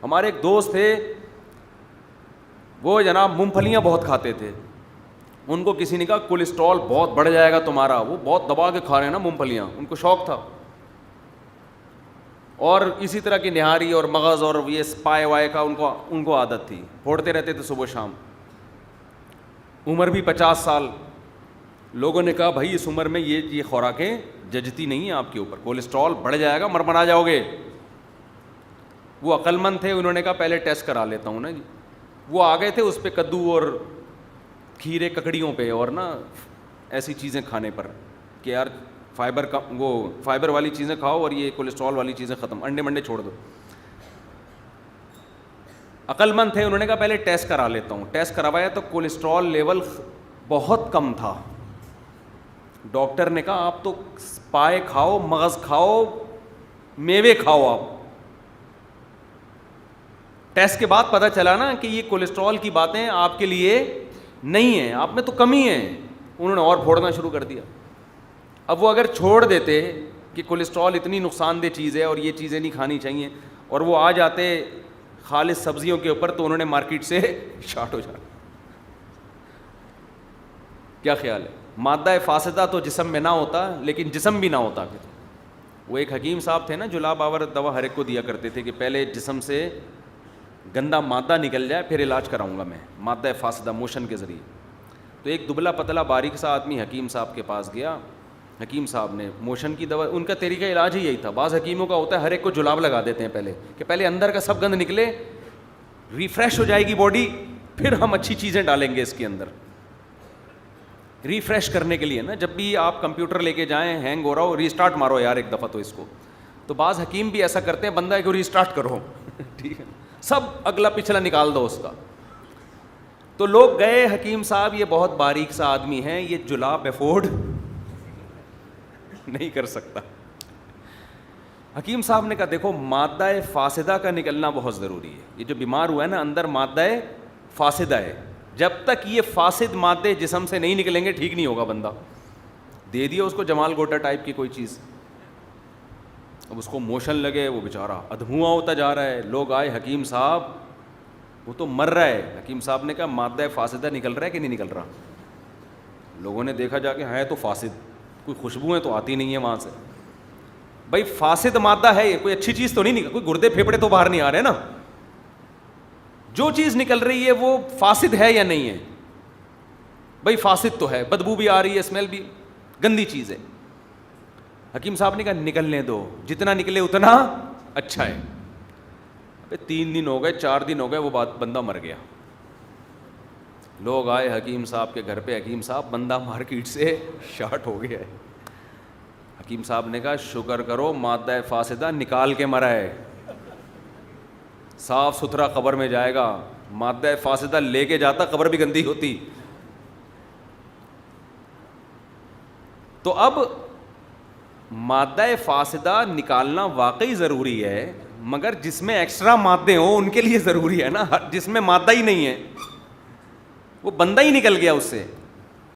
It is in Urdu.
ہمارے ایک دوست تھے, وہ جناب مونگ پھلیاں بہت کھاتے تھے. ان کو کسی نے کہا کولیسٹرول بہت بڑھ جائے گا تمہارا, وہ بہت دبا کے کھا رہے ہیں نا مونگ پھلیاں, ان کو شوق تھا. اور اسی طرح کی نہاری اور مغز اور یہ پائے وائے کا ان کو عادت تھی, پھوڑتے رہتے تھے صبح شام. عمر بھی 50 سال. لوگوں نے کہا بھائی اس عمر میں یہ خوراکیں جچتی نہیں ہیں آپ کے اوپر, کولیسٹرول بڑھ جائے گا, مرمرا جاؤ گے. وہ عقل مند تھے, انہوں نے کہا پہلے ٹیسٹ کرا لیتا ہوں نا جی. وہ آ گئے تھے اس پہ کدو اور کھیرے ککڑیوں پہ اور نا ایسی چیزیں کھانے پر کہ یار فائبر کا وہ فائبر والی چیزیں کھاؤ اور یہ کولیسٹرول والی چیزیں ختم, انڈے منڈے چھوڑ دو. عقل مند تھے, انہوں نے کہا پہلے ٹیسٹ کرا لیتا ہوں. ٹیسٹ کروایا تو کولیسٹرول لیول بہت کم تھا. ڈاکٹر نے کہا آپ تو پائے کھاؤ, مغز کھاؤ, میوے کھاؤ. آپ ٹیسٹ کے بعد پتہ چلا نا کہ یہ کولیسٹرول کی باتیں آپ کے لیے نہیں ہیں, آپ میں تو کمی ہے. انہوں نے اور پھوڑنا شروع کر دیا. اب وہ اگر چھوڑ دیتے کہ کولیسٹرول اتنی نقصان دہ چیز ہے اور یہ چیزیں نہیں کھانی چاہیے, اور وہ آ جاتے خالص سبزیوں کے اوپر, تو انہوں نے مارکیٹ سے شارٹ ہو جانا. کیا خیال ہے؟ مادہ فاسدہ تو جسم میں نہ ہوتا لیکن جسم بھی نہ ہوتا. پھر وہ ایک حکیم صاحب تھے نا, جلا باور دوا ہر ایک کو دیا کرتے تھے کہ پہلے جسم سے گندا مادہ نکل جائے پھر علاج کراؤں گا میں, مادہ فاسدہ موشن کے ذریعے. تو ایک دبلا پتلا باریک سا آدمی حکیم صاحب کے پاس گیا. حکیم صاحب نے موشن کی دوا, ان کا طریقہ علاج ہی یہی تھا. بعض حکیموں کا ہوتا ہے ہر ایک کو جلاب لگا دیتے ہیں پہلے, کہ پہلے اندر کا سب گند نکلے, ریفریش ہو جائے گی باڈی, پھر ہم اچھی چیزیں ڈالیں گے اس کے اندر. ریفریش کرنے کے لیے نا, جب بھی آپ کمپیوٹر لے کے جائیں ہینگ ہو رہا ہو, ریسٹارٹ مارو یار ایک دفعہ تو اس کو. تو بعض حکیم بھی ایسا کرتے ہیں, بندہ کو ریسٹارٹ کرو ٹھیک ہے, سب اگلا پچھلا نکال دو اس کا. تو لوگ گئے, حکیم صاحب یہ بہت باریک سا آدمی ہے, یہ جلاب افورڈ نہیں کر سکتا. حکیم صاحب نے کہا دیکھو مادہ فاسدہ کا نکلنا بہت ضروری ہے. یہ جو بیمار ہوا ہے نا اندر مادہ فاسدہ ہے, جب تک یہ فاسد مادے جسم سے نہیں نکلیں گے ٹھیک نہیں ہوگا بندہ. دے دیا اس کو جمال گوٹا ٹائپ کی کوئی چیز, اب اس کو موشن لگے, وہ بیچارہ ادھواں ہوتا جا رہا ہے. لوگ آئے, حکیم صاحب وہ تو مر رہا ہے. حکیم صاحب نے کہا مادہ فاسدہ نکل رہا ہے کہ نہیں نکل رہا؟ لوگوں نے دیکھا جا کے, ہے تو فاسد, کوئی خوشبوئیں تو آتی نہیں ہے وہاں سے. بھائی فاسد مادہ ہے, کوئی اچھی چیز تو نہیں نکل, کوئی گردے پھیپڑے تو باہر نہیں آ رہے نا. جو چیز نکل رہی ہے وہ فاسد ہے یا نہیں ہے؟ بھائی فاسد تو ہے, بدبو بھی آ رہی ہے, اسمیل بھی, گندی چیز ہے. حکیم صاحب نے کہا نکلنے دو, جتنا نکلے اتنا اچھا ہے. 3 دن ہو گئے, 4 دن ہو گئے, وہ بندہ مر گیا. لوگ آئے حکیم صاحب کے گھر پہ, حکیم صاحب بندہ مارکیٹ سے شارٹ ہو گیا ہے. حکیم صاحب نے کہا شکر کرو مادہ فاسدہ نکال کے مرا ہے, صاف ستھرا قبر میں جائے گا. مادہ فاسدہ لے کے جاتا قبر بھی گندی ہوتی. تو اب مادہ فاسدہ نکالنا واقعی ضروری ہے, مگر جس میں ایکسٹرا مادے ہوں ان کے لیے ضروری ہے نا. جس میں مادہ ہی نہیں ہے وہ بندہ ہی نکل گیا اس سے.